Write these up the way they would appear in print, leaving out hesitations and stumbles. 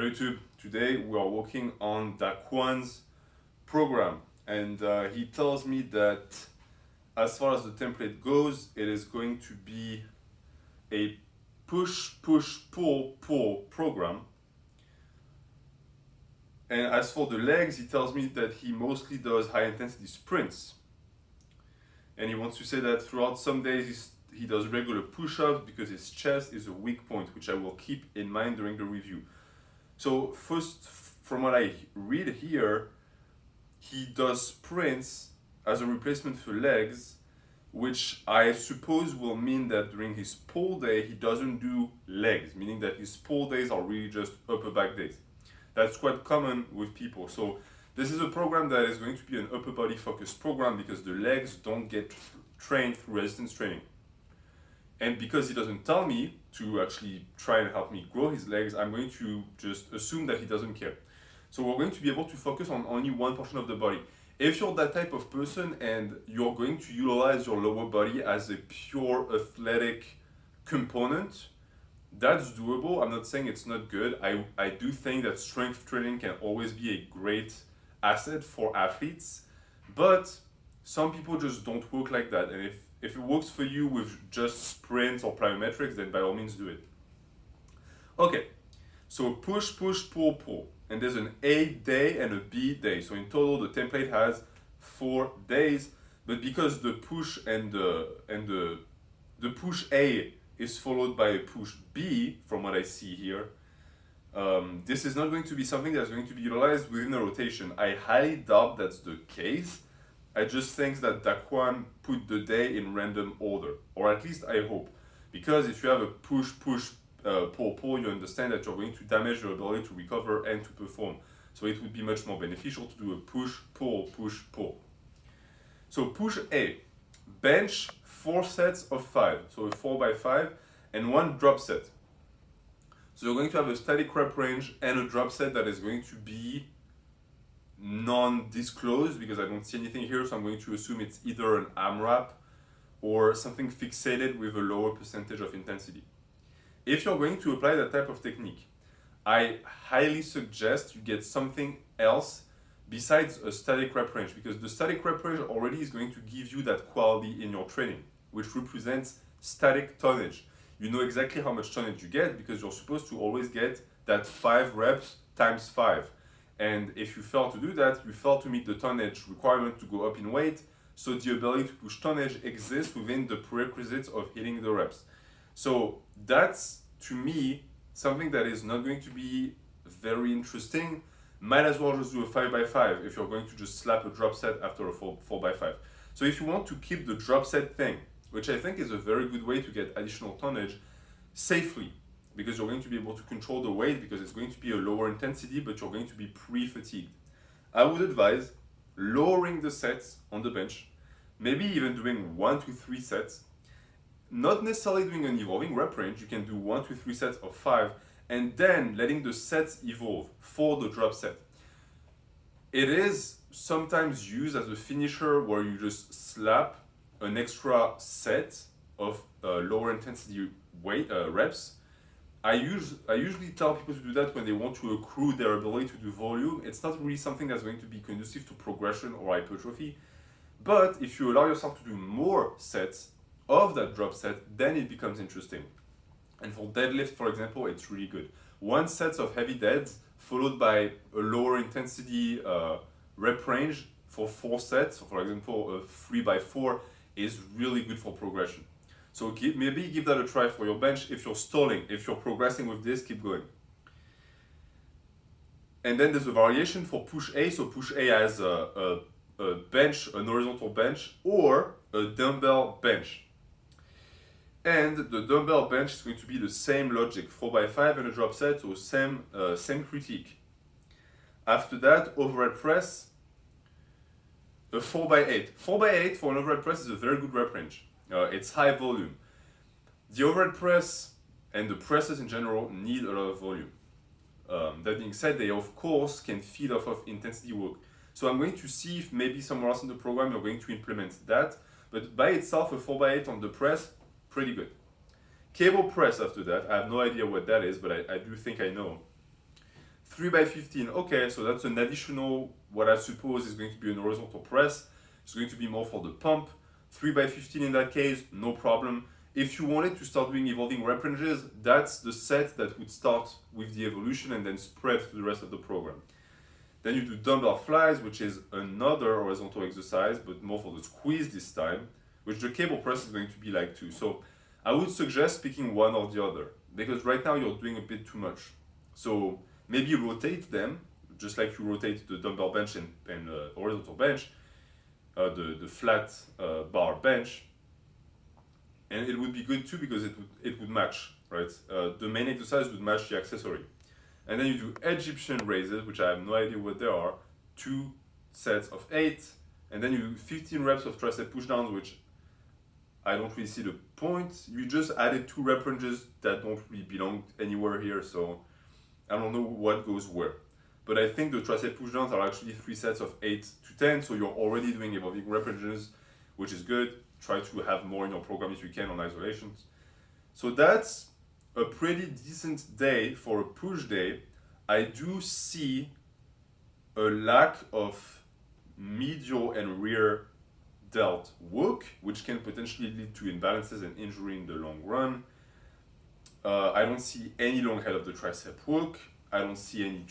Hello YouTube, today we are working on Daquan's program and he tells me that as far as the template goes, it is going to be a pull program. And as for the legs, he tells me that he mostly does high intensity sprints. And he wants to say that throughout some days he does regular push-ups because his chest is a weak point, which I will keep in mind during the review. So first, from what I read here, he does sprints as a replacement for legs, which I suppose will mean that during his pull day, he doesn't do legs, meaning that his pull days are really just upper back days. That's quite common with people. So this is a program that is going to be an upper body focused program because the legs don't get trained through resistance training. And because he doesn't tell me to actually try and help me grow his legs, I'm going to just assume that he doesn't care. So we're going to be able to focus on only one portion of the body. If you're that type of person and you're going to utilize your lower body as a pure athletic component, that's doable. I'm not saying it's not good. I do think that strength training can always be a great asset for athletes, but some people just don't work like that. And if it works for you with just sprints or plyometrics, then by all means do it. Okay, so push, pull. And there's an A day and a B day. So in total, the template has 4 days. But because the push and the push A is followed by a push B, from what I see here, this is not going to be something that's going to be utilized within a rotation. I highly doubt that's the case. I just think that Daquan put the day in random order, or at least I hope. Because if you have a pull, you understand that you're going to damage your ability to recover and to perform. So it would be much more beneficial to do a push, pull. So push A, bench 4 sets of 5, so a 4x5, and 1 drop set. So you're going to have a static rep range and a drop set that is going to be non-disclosed because I don't see anything here, so I'm going to assume it's either an AMRAP or something fixated with a lower percentage of intensity. If you're going to apply that type of technique, I highly suggest you get something else besides a static rep range, because the static rep range already is going to give you that quality in your training, which represents static tonnage. You know exactly how much tonnage you get because you're supposed to always get that 5 reps times 5. And if you fail to do that, you fail to meet the tonnage requirement to go up in weight, so the ability to push tonnage exists within the prerequisites of hitting the reps. So that's, to me, something that is not going to be very interesting. Might as well just do a 5x5 if you're going to just slap a drop set after a 4x5. So if you want to keep the drop set thing, which I think is a very good way to get additional tonnage safely, because you're going to be able to control the weight because it's going to be a lower intensity, but you're going to be pre-fatigued. I would advise lowering the sets on the bench, maybe even doing 1 to 3 sets, not necessarily doing an evolving rep range. You can do 1 to 3 sets of 5, and then letting the sets evolve for the drop set. It is sometimes used as a finisher where you just slap an extra set of lower intensity reps. I usually tell people to do that when they want to accrue their ability to do volume. It's not really something that's going to be conducive to progression or hypertrophy. But if you allow yourself to do more sets of that drop set, then it becomes interesting. And for deadlift, for example, it's really good. 1 set of heavy deads followed by a lower intensity rep range for 4 sets. So for example, a 3x4 is really good for progression. So maybe give that a try for your bench. If you're stalling, if you're progressing with this, keep going. And then there's a variation for push A. So push A has a bench, an horizontal bench, or a dumbbell bench. And the dumbbell bench is going to be the same logic, 4x5 and a drop set, so same critique. After that, overhead press, a 4x8. 4x8 for an overhead press is a very good rep range. It's high volume. The overhead press and the presses in general need a lot of volume. That being said, they of course can feed off of intensity work. So I'm going to see if maybe somewhere else in the program you're going to implement that. But by itself, a 4x8 on the press, pretty good. Cable press after that, I have no idea what that is, but I do think I know. 3 by 15, okay, so that's an additional, what I suppose is going to be an horizontal press. It's going to be more for the pump. 3 by 15 in that case, no problem. If you wanted to start doing evolving rep ranges, that's the set that would start with the evolution and then spread to the rest of the program. Then you do dumbbell flies, which is another horizontal exercise, but more for the squeeze this time, which the cable press is going to be like too. So I would suggest picking one or the other, because right now you're doing a bit too much. So maybe rotate them, just like you rotate the dumbbell bench and horizontal bench, the flat bar bench, and it would be good too because it would match, right? The main exercise would match the accessory. And then you do Egyptian raises, which I have no idea what they are, 2 sets of 8, and then you do 15 reps of tricep pushdowns, which I don't really see the point. You just added 2 rep ranges that don't really belong anywhere here, so I don't know what goes where. But I think the tricep pushdowns are actually 3 sets of 8 to 10, so you're already doing evolving rep ranges, which is good. Try to have more in your program if you can on isolations. So that's a pretty decent day for a push day. I do see a lack of medial and rear delt work, which can potentially lead to imbalances and injury in the long run. I don't see any long head of the tricep work. I don't see any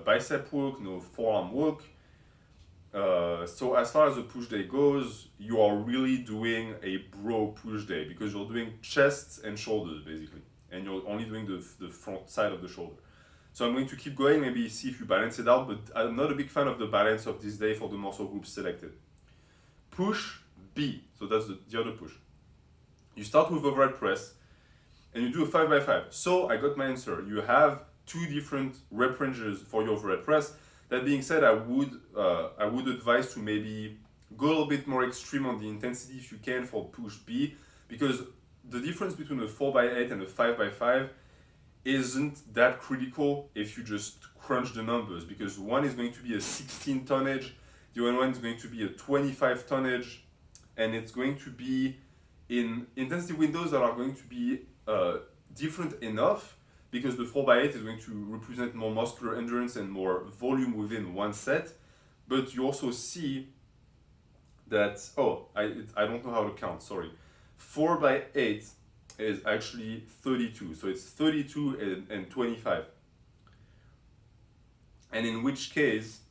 bicep work, no forearm work. So as far as the push day goes, you are really doing a bro push day because you're doing chests and shoulders basically, and you're only doing the front side of the shoulder. So I'm going to keep going, maybe see if you balance it out, but I'm not a big fan of the balance of this day for the muscle groups selected. Push B, so that's the other push. You start with overhead press, and you do a 5 by 5. So I got my answer. You have 2 different rep ranges for your overhead press. That being said, I would advise to maybe go a little bit more extreme on the intensity if you can for push B, because the difference between a 4 by 8 and a 5 by 5 isn't that critical if you just crunch the numbers, because one is going to be a 16 tonnage, the other one is going to be a 25 tonnage, and it's going to be in intensity windows that are going to be different enough, because the 4 by 8 is going to represent more muscular endurance and more volume within one set. But you also see that, I don't know how to count, sorry. 4 by 8 is actually 32, so it's 32 and 25. And in which case,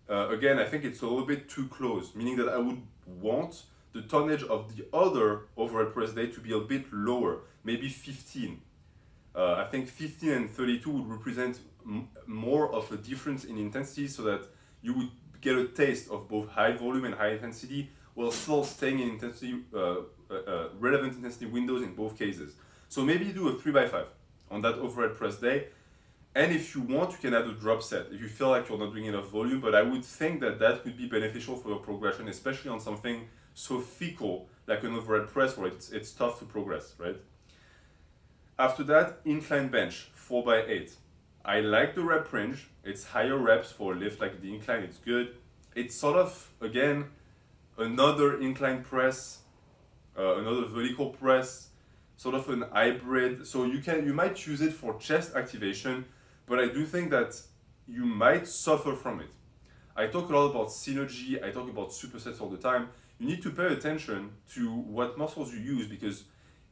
again, I think it's a little bit too close, meaning that I would want the tonnage of the other overhead press day to be a bit lower, maybe 15. I think 15 and 32 would represent more of a difference in intensity, so that you would get a taste of both high volume and high intensity while still staying in intensity, relevant intensity windows in both cases. So maybe do a 3 by 5 on that overhead press day. And if you want, you can add a drop set if you feel like you're not doing enough volume, but I would think that that would be beneficial for your progression, especially on something so fickle like an overhead press where it's tough to progress, right? After that, incline bench, 4 by 8. I like the rep range. It's higher reps for a lift like the incline, it's good. It's sort of, again, another incline press, another vertical press, sort of an hybrid. So you might use it for chest activation, but I do think that you might suffer from it. I talk a lot about synergy, I talk about supersets all the time. You need to pay attention to what muscles you use, because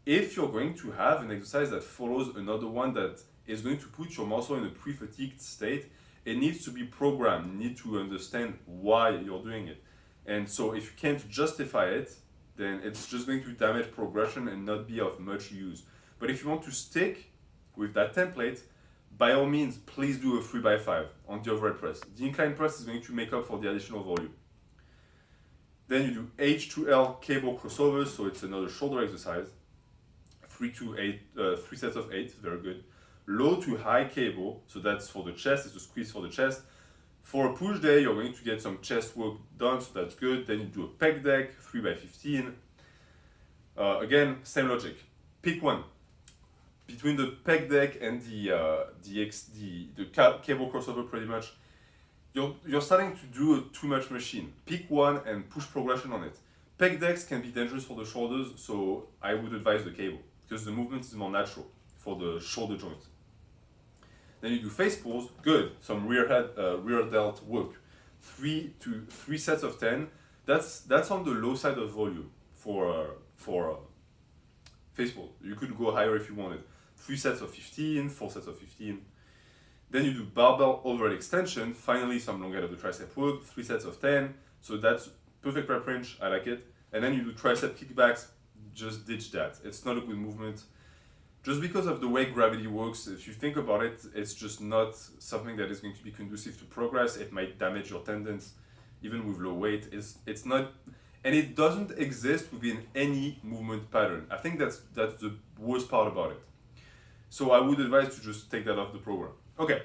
if you're going to have an exercise that follows another one that is going to put your muscle in a pre-fatigued state, it needs to be programmed. You need to understand why you're doing it. And so if you can't justify it, then it's just going to damage progression and not be of much use. But if you want to stick with that template, by all means, please do a 3 by 5 on the overhead press. The incline press is going to make up for the additional volume. Then you do H2L cable crossovers, so it's another shoulder exercise. 3 sets of 8, very good. Low to high cable, so that's for the chest, it's a squeeze for the chest. For a push day, you're going to get some chest work done, so that's good. Then you do a pec deck, 3 by 15. Again, same logic. Pick one. Between the pec deck and the cable crossover, pretty much, you're starting to do too much machine. Pick one and push progression on it. Pec decks can be dangerous for the shoulders, so I would advise the cable, because the movement is more natural for the shoulder joint. Then you do face pulls, good. Some rear delt work. 3 sets of 10. That's on the low side of volume for face pull. You could go higher if you wanted. 3 sets of 15, 4 sets of 15. Then you do barbell overhead extension. Finally, some long head of the tricep work. 3 sets of 10. So that's perfect rep range. I like it. And then you do tricep kickbacks. Just ditch that. It's not a good movement. Just because of the way gravity works, if you think about it, it's just not something that is going to be conducive to progress. It might damage your tendons, even with low weight. It's not, and it doesn't exist within any movement pattern. I think that's the worst part about it. So I would advise to just take that off the program. Okay.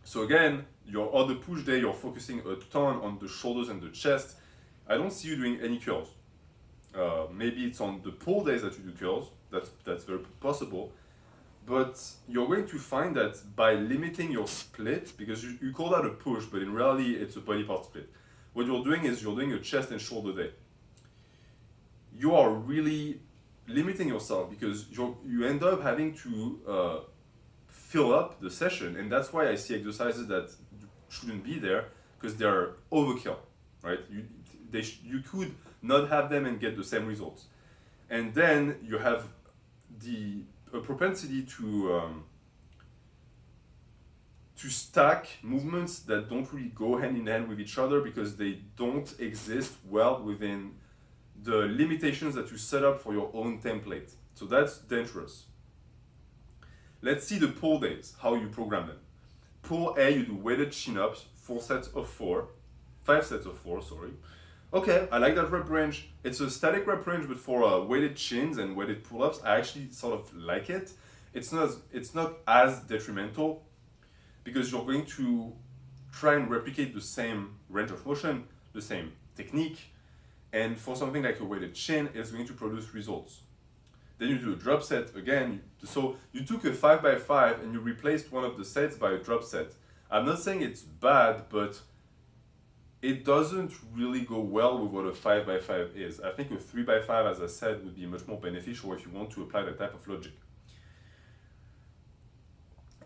So again, your other push day, you're focusing a ton on the shoulders and the chest. I don't see you doing any curls. Maybe it's on the pull days that you do curls. That's very possible. But you're going to find that by limiting your split, because you call that a push, but in reality it's a body part split. What you're doing is you're doing a chest and shoulder day. You are really limiting yourself because you end up having to fill up the session, and that's why I see exercises that shouldn't be there because they're overkill, right? You could not have them and get the same results. And then you have a propensity to stack movements that don't really go hand in hand with each other because they don't exist well within the limitations that you set up for your own template. So that's dangerous. Let's see the pull days, how you program them. Pull A, you do weighted chin-ups, 5 sets of 4, sorry. Okay, I like that rep range. It's a static rep range, but for weighted chins and weighted pull-ups, I actually sort of like it. It's not as detrimental because you're going to try and replicate the same range of motion, the same technique, and for something like a weighted chin, it's going to produce results. Then you do a drop set again. So you took a 5x5 and you replaced one of the sets by a drop set. I'm not saying it's bad, but it doesn't really go well with what a 5x5 is. I think a 3x5, as I said, would be much more beneficial if you want to apply that type of logic.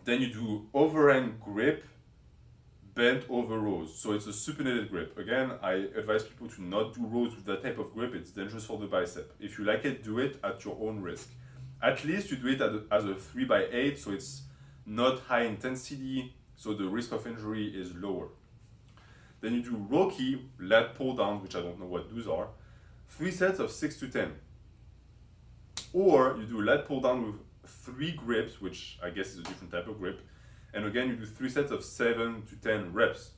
Then you do overhand grip, bent over rows. So it's a supinated grip. Again, I advise people to not do rows with that type of grip. It's dangerous for the bicep. If you like it, do it at your own risk. At least you do it as a 3x8, so it's not high intensity, so the risk of injury is lower. Then you do row key, lat pull down, which I don't know what those are, 3 sets of 6 to 10. Or you do lat pull down with 3 grips, which I guess is a different type of grip. And again, you do 3 sets of 7 to 10 reps.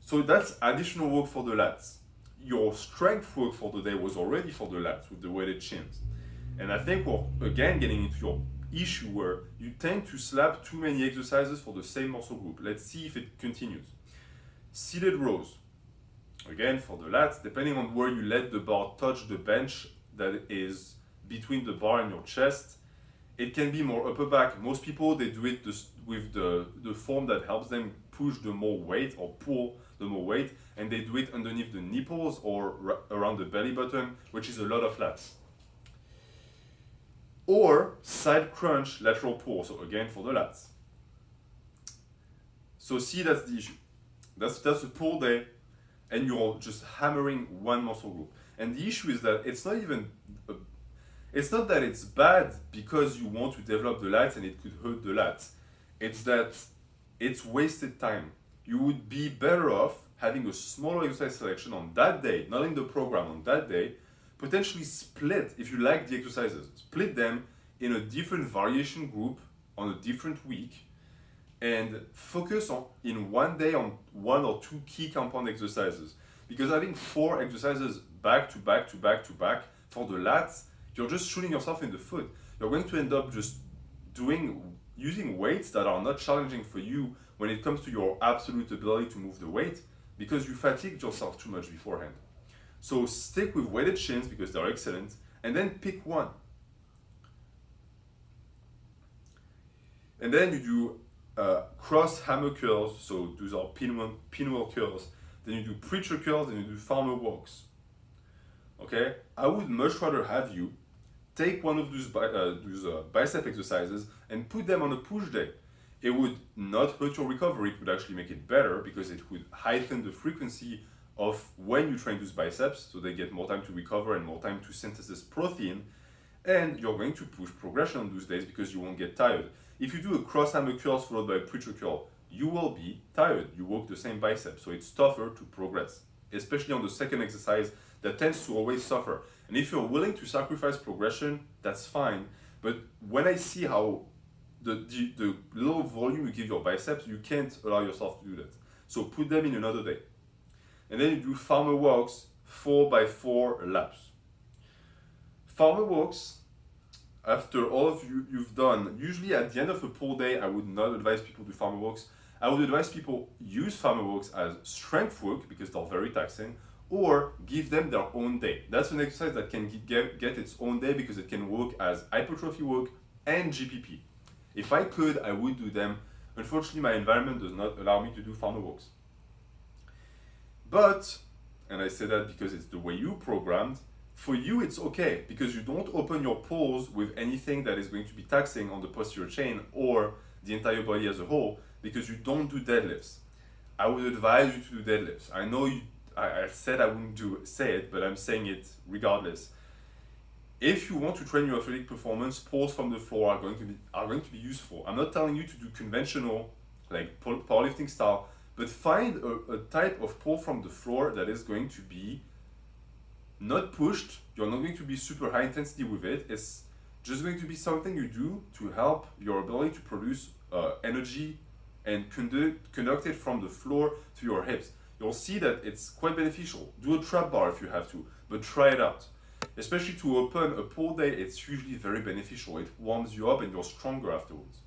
So that's additional work for the lats. Your strength work for the day was already for the lats with the weighted chins. And I think we're again getting into your issue where you tend to slap too many exercises for the same muscle group. Let's see if it continues. Seated rows. Again, for the lats, depending on where you let the bar touch the bench that is between the bar and your chest, it can be more upper back. Most people, they do it with the form that helps them push the more weight or pull the more weight, and they do it underneath the nipples or around the belly button, which is a lot of lats. Or side crunch lateral pull, so again for the lats. So see, that's the issue. That's a pull day, and you're just hammering one muscle group. And the issue is that it's not that it's bad because you want to develop the lats and it could hurt the lats. It's that it's wasted time. You would be better off having a smaller exercise selection on that day, not in the program, on that day, potentially split, if you like the exercises, split them in a different variation group on a different week and focus in one day on 1 or 2 key compound exercises. Because having 4 exercises back to back to back to back for the lats, you're just shooting yourself in the foot. You're going to end up just using weights that are not challenging for you when it comes to your absolute ability to move the weight because you fatigued yourself too much beforehand. So stick with weighted chins because they're excellent, and then pick one. And then you do cross hammer curls, so those are pinwheel curls. Then you do preacher curls, and you do farmer walks. Okay, I would much rather have you take one of those bicep exercises and put them on a push day. it would not hurt your recovery, it would actually make it better because it would heighten the frequency of when you train those biceps, so they get more time to recover and more time to synthesize protein, and you're going to push progression on those days because you won't get tired. If you do a cross hammer curls followed by a preacher curl, you will be tired. You work the same bicep, so it's tougher to progress, especially on the second exercise that tends to always suffer. And if you're willing to sacrifice progression, that's fine. But when I see how the little volume you give your biceps, you can't allow yourself to do that. So put them in another day. And then you do farmer walks 4x4 laps. Farmer walks, after all of you've done, usually at the end of a pull day, I would not advise people do farmer walks. I would advise people use farmer walks as strength work because they're very taxing, or give them their own day. That's an exercise that can get its own day because it can work as hypertrophy work and GPP. If I could, I would do them. Unfortunately, my environment does not allow me to do farmer walks. But, and I say that because it's the way you programmed, for you it's okay because you don't open your pulls with anything that is going to be taxing on the posterior chain or the entire body as a whole because you don't do deadlifts. I would advise you to do deadlifts. I know I said I wouldn't say it, but I'm saying it regardless. If you want to train your athletic performance, pulls from the floor are going to be useful. I'm not telling you to do conventional, like powerlifting style, but find a type of pull from the floor that is going to be not pushed. You're not going to be super high intensity with it. It's just going to be something you do to help your ability to produce energy and conduct it from the floor to your hips. You'll see that it's quite beneficial. Do a trap bar if you have to, but try it out. Especially to open a pull day, it's usually very beneficial. It warms you up and you're stronger afterwards.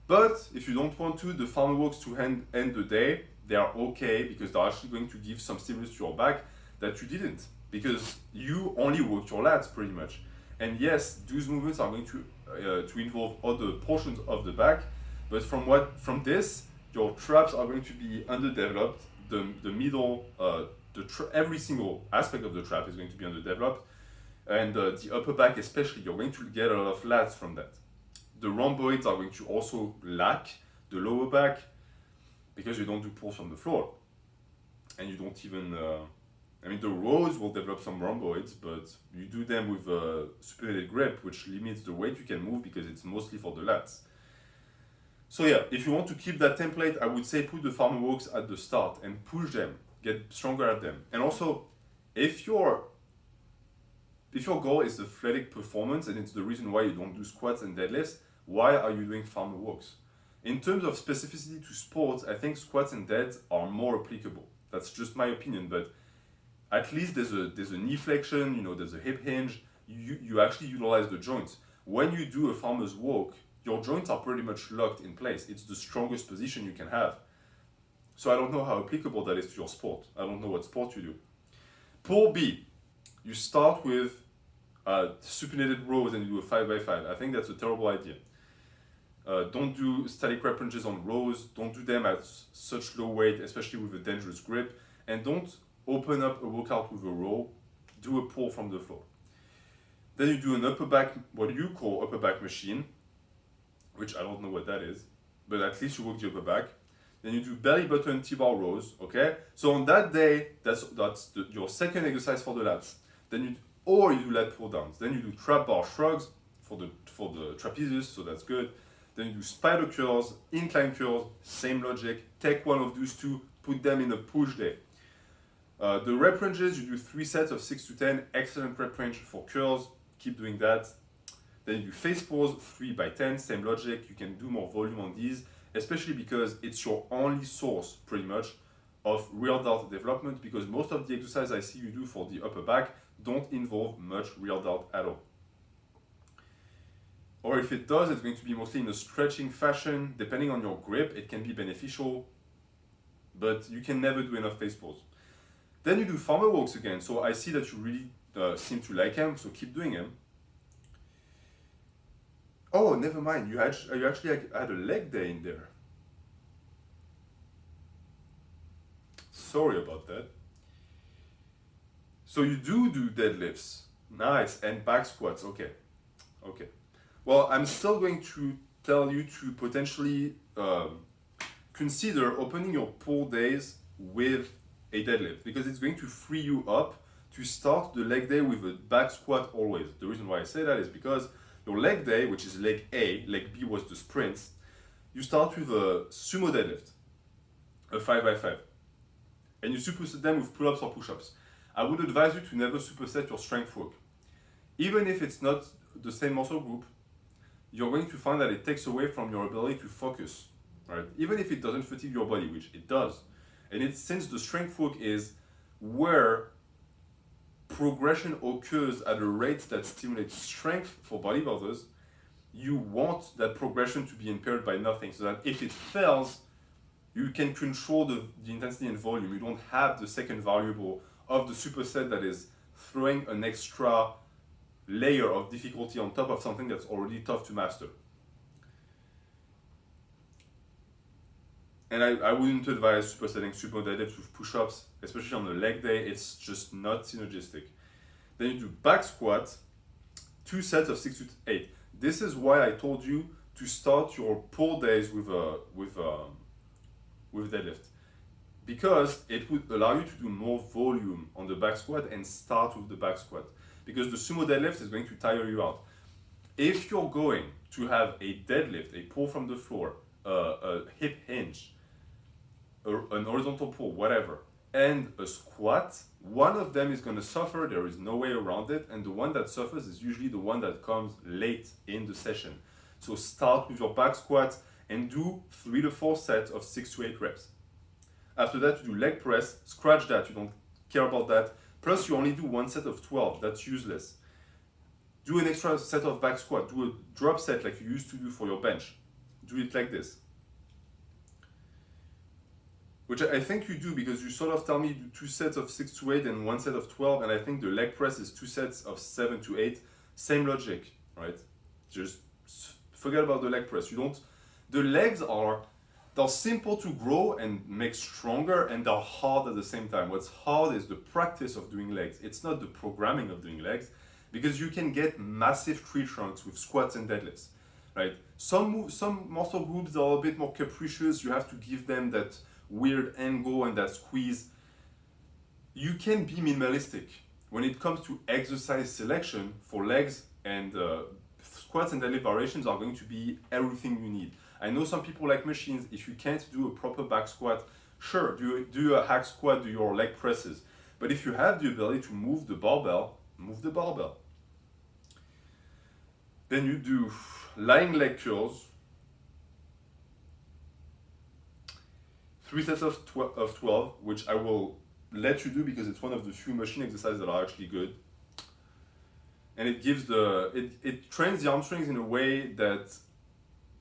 But if you don't want to, the farmer walks to end the day, they are okay because they're actually going to give some stimulus to your back that you didn't because you only worked your lats pretty much. And yes, those movements are going to involve other portions of the back, but from this, your traps are going to be underdeveloped. The middle, every single aspect of the trap is going to be underdeveloped, and the upper back especially, you're going to get a lot of lats from that. The rhomboids are going to also lack the lower back because you don't do pulls from the floor, and you don't even. The rows will develop some rhomboids, but you do them with a supinated grip, which limits the weight you can move because it's mostly for the lats. So yeah, if you want to keep that template, I would say put the farmer walks at the start and push them, get stronger at them. And also, if your goal is athletic performance and it's the reason why you don't do squats and deadlifts, why are you doing farmer walks? In terms of specificity to sports, I think squats and deads are more applicable. That's just my opinion, but at least there's a knee flexion, there's a hip hinge. You actually utilize the joints. When you do a farmer's walk, your joints are pretty much locked in place. It's the strongest position you can have. So I don't know how applicable that is to your sport. I don't know what sport you do. Pull B, you start with supinated rows and you do a 5x5. I think that's a terrible idea. Don't do static rep ranges on rows. Don't do them at such low weight, especially with a dangerous grip. And don't open up a workout with a row. Do a pull from the floor. Then you do an upper back, what you call upper back machine, which I don't know what that is, but at least you work the upper back. Then you do belly button T-bar rows, okay? So on that day, that's your second exercise for the lats. Then you do lat pull downs. Then you do Trapbar Shrugs for the trapezius, so that's good. Then you do spider curls, incline curls, same logic. Take one of those two, put them in a push day. The rep ranges, you do 3 sets of 6 to 10, excellent rep range for curls, keep doing that. Then you do Facepulls, 3x10, same logic, you can do more volume on these, especially because it's your only source, pretty much, of rear delt development, because most of the exercises I see you do for the upper back don't involve much rear delt at all. Or if it does, it's going to be mostly in a stretching fashion. Depending on your grip, it can be beneficial, but you can never do enough Facepulls. Then you do farmer walks again, so I see that you really seem to like them, so keep doing them. Oh, never mind, you actually had a leg day in there. Sorry about that. So you do deadlifts. Nice, and back squats, okay. Well, I'm still going to tell you to potentially consider opening your pull days with a deadlift, because it's going to free you up to start the leg day with a back squat always. The reason why I say that is because your leg day, which is leg A, leg B was the sprints, you start with a sumo deadlift, a 5x5, and you superset them with pull-ups or push-ups. I would advise you to never superset your strength work. Even if it's not the same muscle group, you're going to find that it takes away from your ability to focus, right? Even if it doesn't fatigue your body, which it does. And it's since the strength work is where progression occurs at a rate that stimulates strength for bodybuilders, you want that progression to be impaired by nothing, so that if it fails, you can control the intensity and volume. You don't have the second variable of the superset that is throwing an extra layer of difficulty on top of something that's already tough to master. And I wouldn't advise supersetting sumo deadlifts with push-ups, especially on the leg day. It's just not synergistic. Then you do back squat, 2 sets of 6 to 8. This is why I told you to start your pull days with deadlift, because it would allow you to do more volume on the back squat and start with the back squat, because the sumo deadlift is going to tire you out. If you're going to have a deadlift, a pull from the floor, a hip hinge, an horizontal pull, whatever, and a squat, one of them is going to suffer. There is no way around it, and the one that suffers is usually the one that comes late in the session. So start with your back squat and do 3 to 4 sets of 6 to 8 reps. After that, you do leg press. Scratch that, you don't care about that. Plus, you only do 1 set of 12. That's useless. Do an extra set of back squat. Do a drop set like you used to do for your bench. Do it like this. Which I think you do, because you sort of tell me do 2 sets of 6 to 8 and 1 set of 12, and I think the leg press is 2 sets of 7 to 8. Same logic, right? Just forget about the leg press. The legs they're simple to grow and make stronger, and they're hard at the same time. What's hard is the practice of doing legs. It's not the programming of doing legs, because you can get massive tree trunks with squats and deadlifts, right? Some muscle groups are a bit more capricious. You have to give them that weird angle and that squeeze. You can be minimalistic when it comes to exercise selection for legs, and squats and deadlift variations are going to be everything you need. I know some people like machines. If you can't do a proper back squat, sure, do a hack squat, do your leg presses. But if you have the ability to move the barbell, move the barbell. Then you do lying leg curls, 3 sets of 12, which I will let you do because it's one of the few machine exercises that are actually good. And it gives it trains the hamstrings in a way that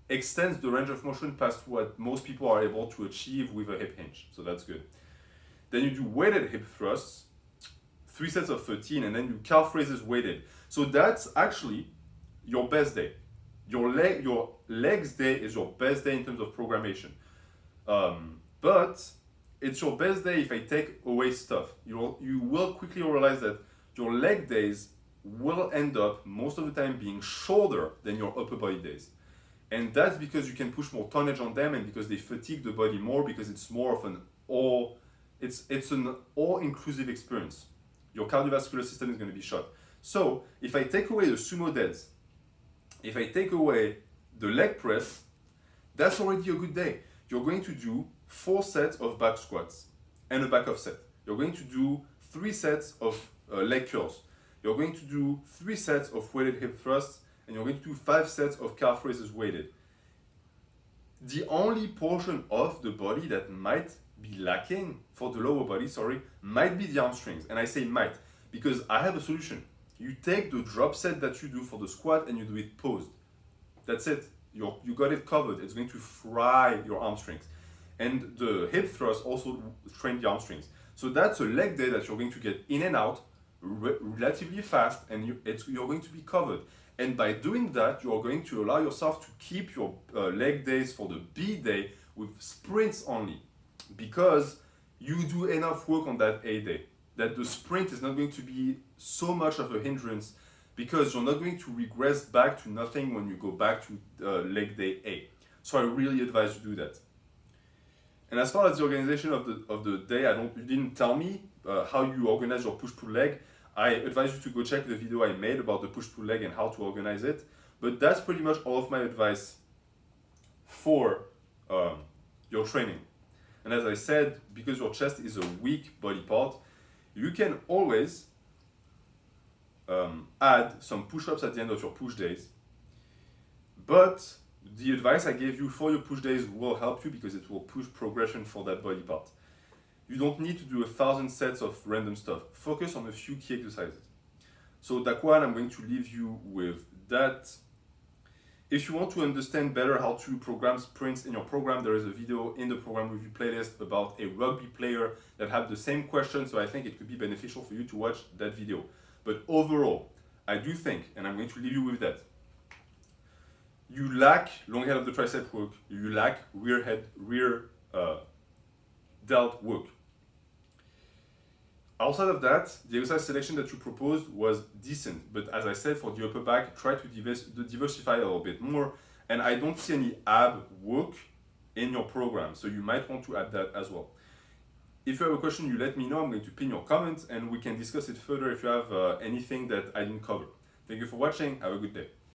extends the range of motion past what most people are able to achieve with a hip hinge. So that's good. Then you do weighted hip thrusts, 3 sets of 13, and then you calf raises weighted. So that's actually your best day. Your legs day is your best day in terms of programmation. But it's your best day if I take away stuff. You will quickly realize that your leg days will end up most of the time being shorter than your upper body days. And that's because you can push more tonnage on them, and because they fatigue the body more, because it's more of an all-inclusive experience. Your cardiovascular system is going to be shot. So if I take away the sumo deads, if I take away the leg press, that's already a good day. You're going to do 4 sets of back squats and a back offset. You're going to do 3 sets of leg curls. You're going to do 3 sets of weighted hip thrusts, and you're going to do 5 sets of calf raises weighted. The only portion of the body that might be lacking for the lower body, might be the hamstrings. And I say might, because I have a solution. You take the drop set that you do for the squat and you do it posed. That's it. You got it covered. It's going to fry your hamstrings. And the hip thrust also train the hamstrings. So that's a leg day that you're going to get in and out relatively fast, and you're going to be covered. And by doing that, you're going to allow yourself to keep your leg days for the B day with sprints only, because you do enough work on that A day that the sprint is not going to be so much of a hindrance because you're not going to regress back to nothing when you go back to leg day A. So I really advise you do that. And as far as the organization of the day, you didn't tell me how you organize your push-pull leg. I advise you to go check the video I made about the push-pull leg and how to organize it. But that's pretty much all of my advice for your training. And as I said, because your chest is a weak body part, you can always add some push-ups at the end of your push days. But the advice I gave you for your push days will help you because it will push progression for that body part. You don't need to do 1,000 sets of random stuff. Focus on a few key exercises. So Daquan, I'm going to leave you with that. If you want to understand better how to program sprints in your program, there is a video in the program review playlist about a rugby player that had the same question, so I think it could be beneficial for you to watch that video. But overall, I do think, and I'm going to leave you with that, you lack long head of the tricep work, you lack rear delt work. Outside of that, the exercise selection that you proposed was decent, but as I said, for the upper back, try to diversify a little bit more, and I don't see any ab work in your program, so you might want to add that as well. If you have a question, you let me know. I'm going to pin your comments, and we can discuss it further if you have anything that I didn't cover. Thank you for watching. Have a good day.